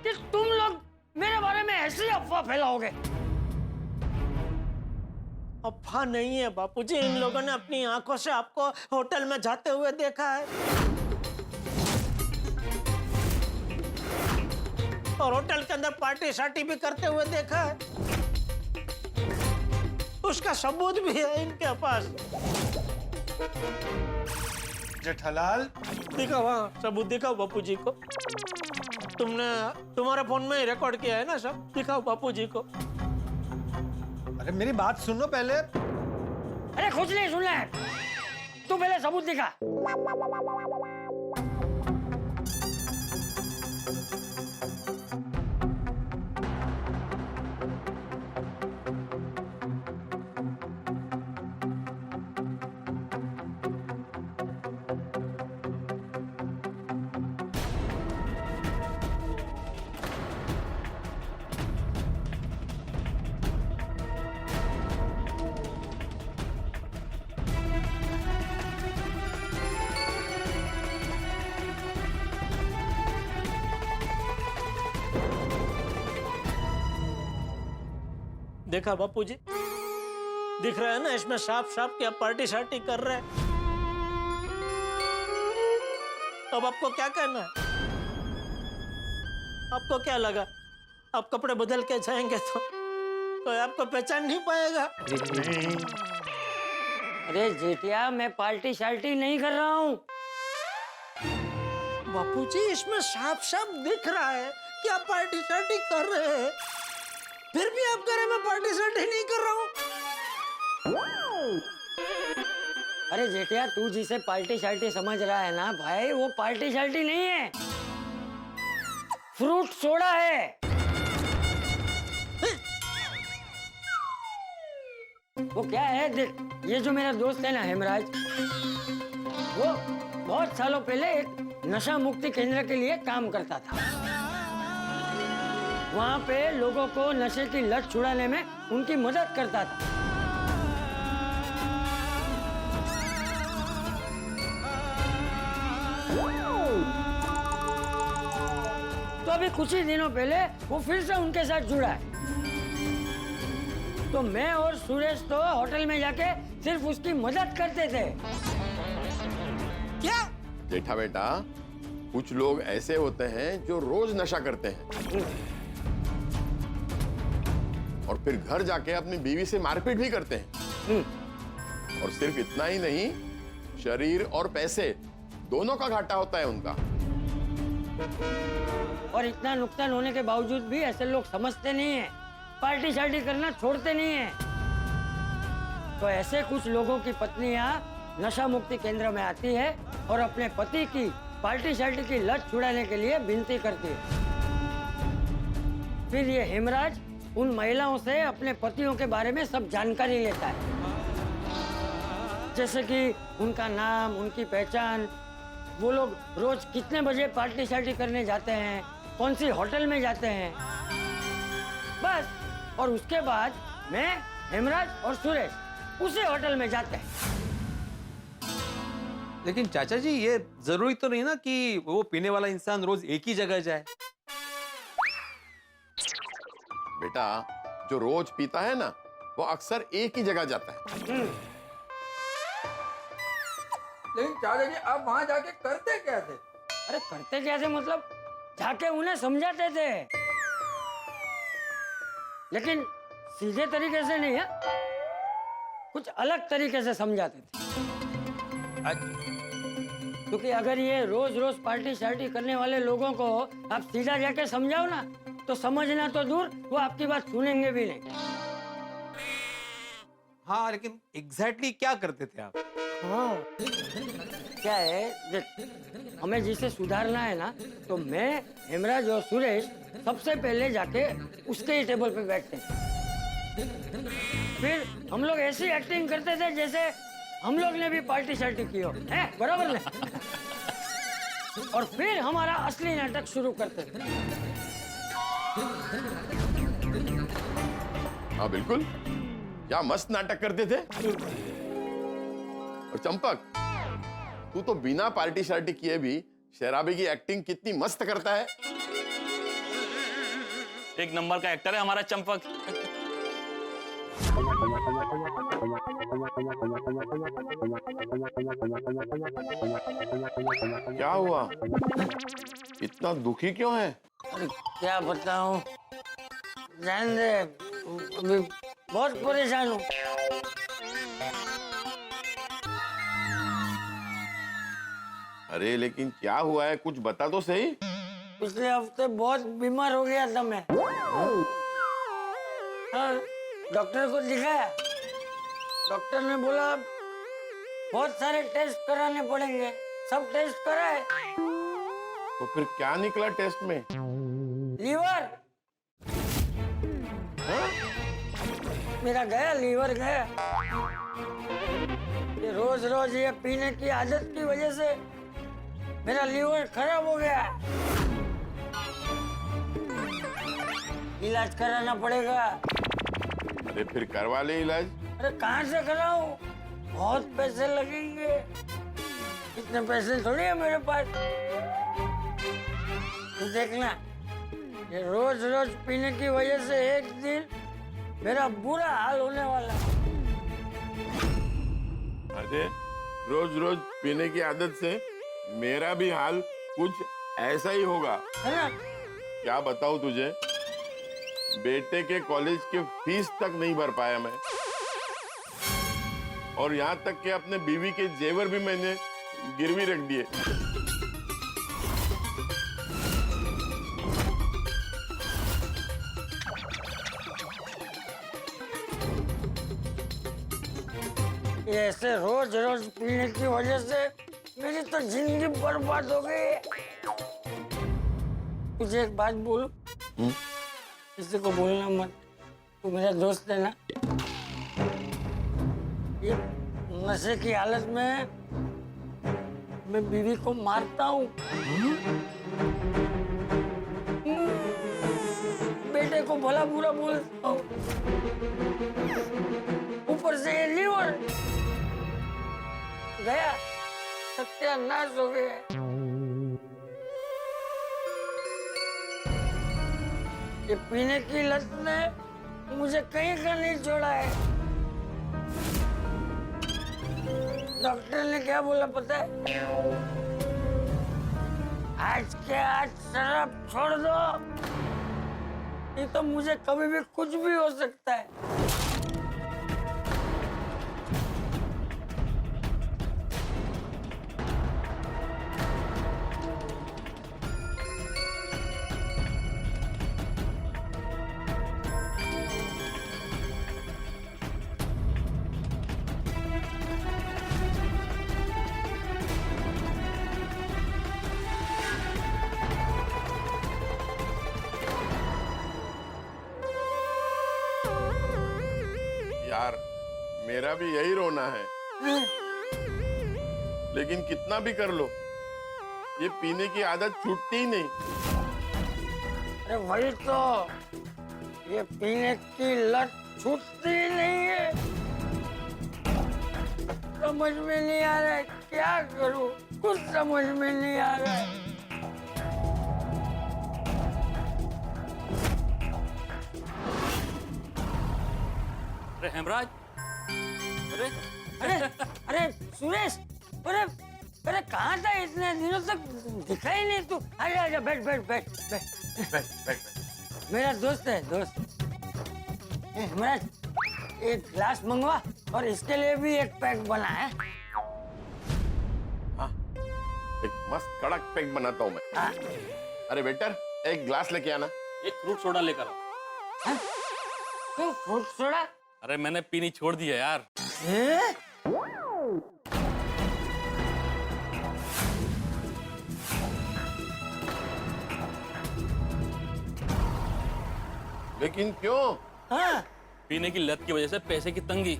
कि तुम लोग मेरे बारे में ऐसी अफवाह फैलाओगे। अफवाह नहीं है बापूजी, इन लोगों ने अपनी आंखों से आपको होटल में जाते हुए देखा है और होटल के अंदर पार्टी शार्टी भी करते हुए देखा है। उसका सबूत भी है इनके पास। जेठालाल, दिखाओ, हाँ सबूत दिखाओ बापूजी को। तुम्हारे फोन में ही रिकॉर्ड किया है ना सब, दिखाओ बापूजी को। अरे मेरी बात सुनो पहले। अरे कुछ नहीं सुनना है, तू पहले सबूत दिखा। देखा बापूजी, दिख रहा है ना इसमें साफ साफ कि आप पार्टी शार्टी कर रहे हैं। अब आपको क्या कहना है? आपको क्या लगा आप कपड़े बदल के जाएंगे तो कोई आपको पहचान नहीं पाएगा? अरे जेठिया, मैं पार्टी शार्टी नहीं कर रहा हूँ। बापूजी इसमें साफ साफ दिख रहा है कि आप पार्टी शार्टी कर रहे हैं, फिर भी आप कह रहे मैं पार्टी शार्टी नहीं कर रहा हूँ। अरे जेठिया, तू जिसे पार्टी शार्टी समझ रहा है ना भाई, वो पार्टी शार्टी नहीं है, फ्रूट सोडा है। वो क्या है देख, ये जो मेरा दोस्त है ना हेमराज, वो बहुत सालों पहले एक नशा मुक्ति केंद्र के लिए काम करता था। वहाँ पे लोगों को नशे की लत छुड़ाने में उनकी मदद करता था। तो अभी कुछ ही दिनों पहले वो फिर से उनके साथ जुड़ा है। तो मैं और सुरेश तो होटल में जाके सिर्फ उसकी मदद करते थे। क्या? जेठा बेटा, कुछ लोग ऐसे होते हैं जो रोज नशा करते हैं और फिर घर जाके अपनी बीवी से मारपीट भी करते हैं। और सिर्फ इतना ही नहीं, शरीर और पैसे दोनों का घाटा होता है उनका। और इतना नुकसान होने के बावजूद भी ऐसे लोग समझते नहीं है, पार्टी शार्टी करना छोड़ते नहीं है। तो ऐसे कुछ लोगों की पत्नियां नशा मुक्ति केंद्र में आती है और अपने पति की पार्टी शार्टी की लत छुड़ाने के लिए विनती करती है। फिर ये हेमराज उन महिलाओं से अपने पतियों के बारे में सब जानकारी लेता है, जैसे कि उनका नाम, उनकी पहचान, वो लोग रोज कितने बजे पार्टी शार्टी करने जाते हैं, कौन सी होटल में जाते हैं, बस। और उसके बाद मैं, हेमराज और सुरेश उसी होटल में जाते हैं। लेकिन चाचा जी, ये जरूरी तो नहीं ना कि वो पीने वाला इंसान रोज एक ही जगह जाए। बेटा, जो रोज पीता है ना, वो अक्सर एक ही जगह जाता है। लेकिन चाचा जी आप वहां जाके करते क्या थे? अरे करते क्या थे मतलब, जाके उन्हें समझाते थे, लेकिन सीधे तरीके से नहीं है, कुछ अलग तरीके से समझाते थे। क्योंकि अगर ये रोज रोज पार्टी शार्टी करने वाले लोगों को आप सीधा जाके समझाओ ना, तो समझना तो दूर, वो आपकी बात सुनेंगे भी नहीं। हाँ, लेकिन एग्जैक्टली क्या करते थे आप? हाँ, क्या है, हमें जिसे सुधारना है ना, तो मैं, हेमराज और सुरेश सबसे पहले जाके उसके ही टेबल पे बैठते थे। फिर हम लोग ऐसी एक्टिंग करते थे जैसे हम लोग ने भी पार्टी शार्टी की हो, है बराबर ना? और फिर हमारा असली नाटक शुरू करते थे। हाँ बिल्कुल, क्या मस्त नाटक करते थे। और चंपक, तू तो बिना पार्टी शार्टी किए भी शराबी की एक्टिंग कितनी मस्त करता है। एक नंबर का एक्टर है हमारा चंपक। क्या हुआ, इतना दुखी क्यों है? अरे क्या बताऊं, जान दे, अभी बहुत परेशान हूँ। अरे लेकिन क्या हुआ है, कुछ बता तो सही। पिछले हफ्ते बहुत बीमार हो गया था मैं। हाँ, डॉक्टर को दिखाया, डॉक्टर ने बोला बहुत सारे टेस्ट कराने पड़ेंगे, सब टेस्ट कराए। तो फिर क्या निकला टेस्ट में? लीवर। मेरा गया, लीवर गया। ये रोज रोज ये पीने की आदत की वजह से मेरा लीवर खराब हो गया। इलाज कराना पड़ेगा। अरे फिर करवा ले इलाज। अरे कहाँ से कराऊं, बहुत पैसे लगेंगे, इतने पैसे थोड़ी है मेरे पास। तू देखना, ये रोज रोज पीने की वजह से एक दिन मेरा बुरा हाल होने वाला है। अरे रोज रोज पीने की आदत से मेरा भी हाल कुछ ऐसा ही होगा, है ना? क्या बताऊं तुझे, बेटे के कॉलेज के फीस तक नहीं भर पाया मैं, और यहाँ तक कि अपने बीवी के जेवर भी मैंने गिरवी रख दिए। ऐसे रोज रोज पीने की वजह से मेरी तो जिंदगी बर्बाद हो गई। तुझे एक बात बोलूं, किसी को बोलना मत, तू मेरा दोस्त है ना। ये नशे की हालत में मैं बीवी को मारता हूँ, बेटे को भला बुरा बोलता हूँ, ऊपर से ये लीवर गया, सत्यानाश हो गया। ये पीने की लत ने मुझे कहीं का नहीं छोड़ा है। डॉक्टर ने क्या बोला पता है? आज के आज शराब छोड़ दो, नहीं तो मुझे कभी भी कुछ भी हो सकता है। भी यही रोना है। लेकिन कितना भी कर लो, ये पीने की आदत छूटती ही नहीं। अरे वही तो, ये पीने की लत छूटती ही नहीं है। समझ में नहीं आ रहा है क्या करूं, कुछ समझ में नहीं आ रहा है। अरे हेमराज, अरे अरे अरे सुरेश, अरे अरे कहाँ था इतने दिनों तक, दिखा ही नहीं तू। अरे आजा, बैठ बैठ बैठ बैठ बैठ बैठ। मेरा दोस्त है, दोस्त। हेमराज, एक ग्लास मंगवा और इसके लिए भी एक पैक बना है। हाँ, एक मस्त कड़क पैक बनाता हूँ मैं। हाँ। अरे वेटर, एक ग्लास लेके आना। एक फ्रूट सोडा लेकर आओ। क्यों फ्रूट सोडा? अरे मैंने पीनी छोड़ दी है यार। लेकिन क्यों? हाँ। पीने की लत की वजह से पैसे की तंगी,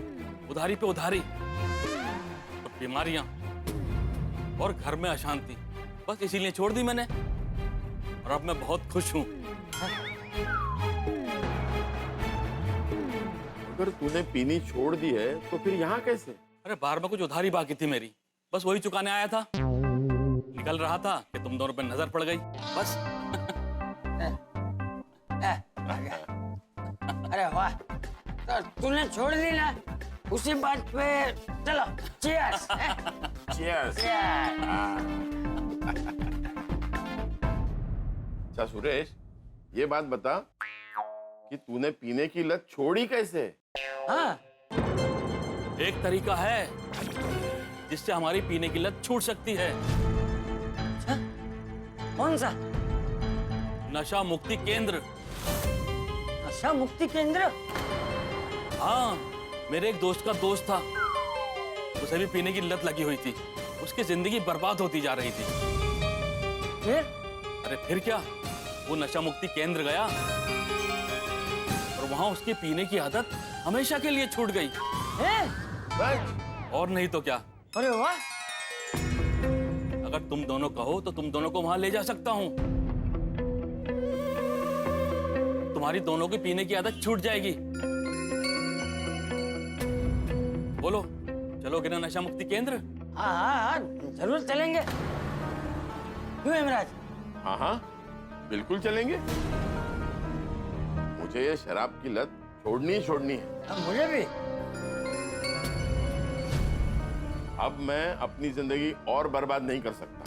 उधारी पे उधारी, तो बीमारियां और घर में अशांति, बस इसीलिए छोड़ दी मैंने। और अब मैं बहुत खुश हूँ। अगर तूने पीनी छोड़ दी है तो फिर यहाँ कैसे? अरे बार बार कुछ उधारी बाकी थी मेरी, बस वही चुकाने आया था। निकल रहा था कि तुम दोनों पे नजर पड़ गई, बस। अरे वाह, तो तूने छोड़ दी ना, उसी बात पे चलो चीयर्स। चीयर्स। अच्छा सुरेश, ये बात बता कि तूने पीने की लत छोड़ी कैसे? हाँ। एक तरीका है जिससे हमारी पीने की लत छूट सकती है। अच्छा? कौन सा? नशा मुक्ति केंद्र। नशा मुक्ति केंद्र? हाँ, मेरे एक दोस्त का दोस्त था, उसे भी पीने की लत लगी हुई थी। उसकी जिंदगी बर्बाद होती जा रही थी। फिर? अरे फिर क्या, वो नशा मुक्ति केंद्र गया और वहां उसकी पीने की आदत हमेशा के लिए छूट गई। और नहीं तो क्या। अरे वाह। अगर तुम दोनों कहो तो तुम दोनों को वहां ले जा सकता हूँ। तुम्हारी दोनों की पीने की आदत छूट जाएगी। बोलो, चलोगे ना नशा मुक्ति केंद्र? हाँ हाँ हाँ, जरूर चलेंगे। क्यों हेमराज? हाँ हाँ, बिल्कुल चलेंगे। मुझे ये शराब की लत छोड़नी ही छोड़नी है। मुझे भी। अब मैं अपनी जिंदगी और बर्बाद नहीं कर सकता।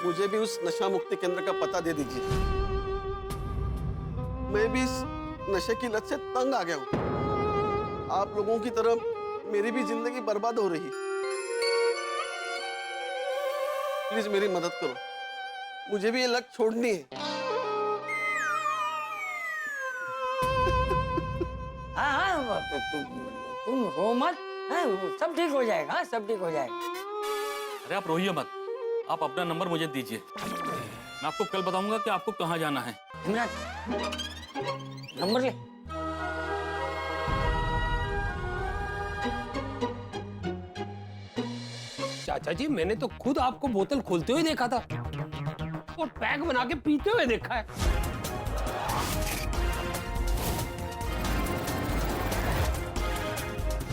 मुझे भी उस नशा मुक्ति केंद्र का पता दे दीजिए। मैं भी इस नशे की लत से तंग आ गया हूँ। आप लोगों की तरह मेरी भी जिंदगी बर्बाद हो रही। प्लीज मेरी मदद करो, मुझे भी ये लत छोड़नी है। हाँ हाँ, तुम रो मत, सब ठीक हो जाएगा। हाँ, सब ठीक हो जाएगा। अरे आप रोइए मत, आप अपना नंबर मुझे दीजिए, मैं आपको कल बताऊंगा कि आपको कहाँ जाना है। नंबर ले। चाचा जी, मैंने तो खुद आपको बोतल खोलते हुए देखा था और पैक बना के पीते हुए देखा है।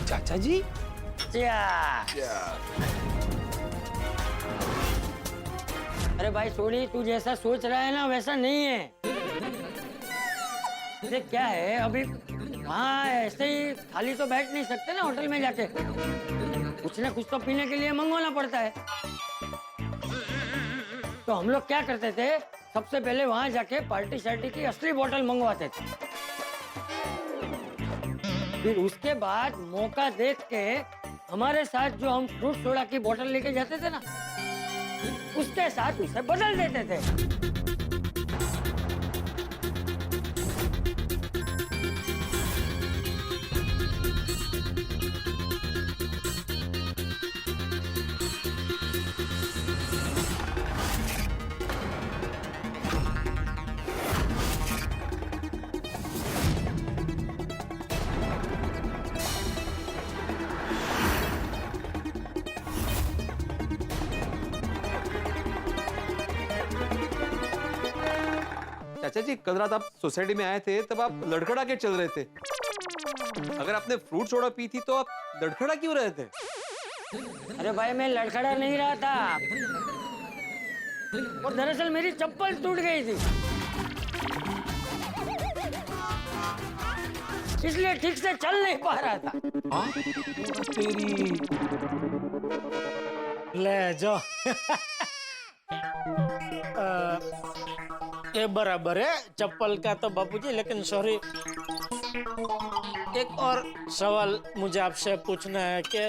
चाचा जी। अरे भाई सोनी, तू जैसा सोच रहा है ना वैसा नहीं है। ये क्या है, अभी वहाँ ऐसे ही खाली तो बैठ नहीं सकते ना होटल में जाके, कुछ ना कुछ तो पीने के लिए मंगवाना पड़ता है। तो हम लोग क्या करते थे, सबसे पहले वहाँ जाके पार्टी शार्टी की असली बोतल मंगवाते थे। फिर उसके बाद मौका देख के हमारे साथ जो हम फ्रूट सोडा की बोतल लेके जाते थे ना, उसके साथ उसे बदल देते थे। चाचा जी कल रात आप सोसाइटी में आए थे तब आप लड़खड़ा के चल रहे थे। अगर आपने फ्रूट सोडा पी थी तो आप लड़खड़ा क्यों रहे थे? अरे भाई मैं लड़खड़ा नहीं रहा था, और दरअसल मेरी चप्पल टूट गई थी, इसलिए ठीक से चल नहीं पा रहा था। ले जो ये बराबर है चप्पल का तो बापूजी, लेकिन सॉरी एक और सवाल मुझे आपसे पूछना है कि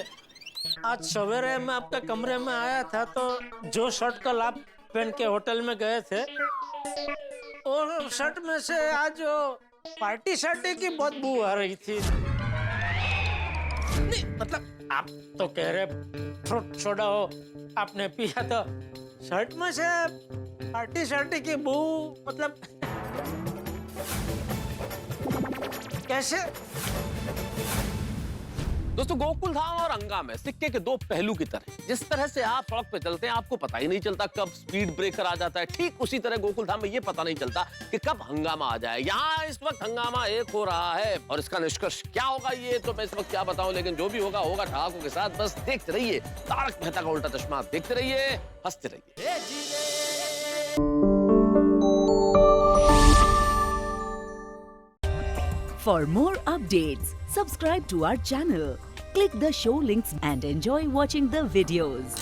आज सवेरे मैं आपके कमरे में आया था तो जो शर्ट कल आप पहन के होटल में गए थे और शर्ट में से आज जो पार्टी शर्ट की बदबू आ रही थी। नहीं मतलब आप तो कह रहे फ्रूट सोडा हो आपने पिया तो शर्ट में से पार्टी शर्ट की बू मतलब कैसे? दोस्तों गोकुल धाम और हंगामे सिक्के के दो पहलू की तरह, जिस तरह से आप सड़क पे चलते हैं आपको पता ही नहीं चलता कब स्पीड ब्रेकर आ जाता है, ठीक उसी तरह गोकुल धाम में ये पता नहीं चलता कि कब हंगामा आ जाए। यहाँ इस वक्त हंगामा एक हो रहा है और इसका निष्कर्ष क्या होगा ये तो मैं इस वक्त क्या बताऊं, लेकिन जो भी होगा होगा ठहाकों के साथ। बस देखते रहिए तारक मेहता का उल्टा चश्मा, देखते रहिए हंसते रहिए। For more updates, subscribe to our channel, click the show links and enjoy watching the videos.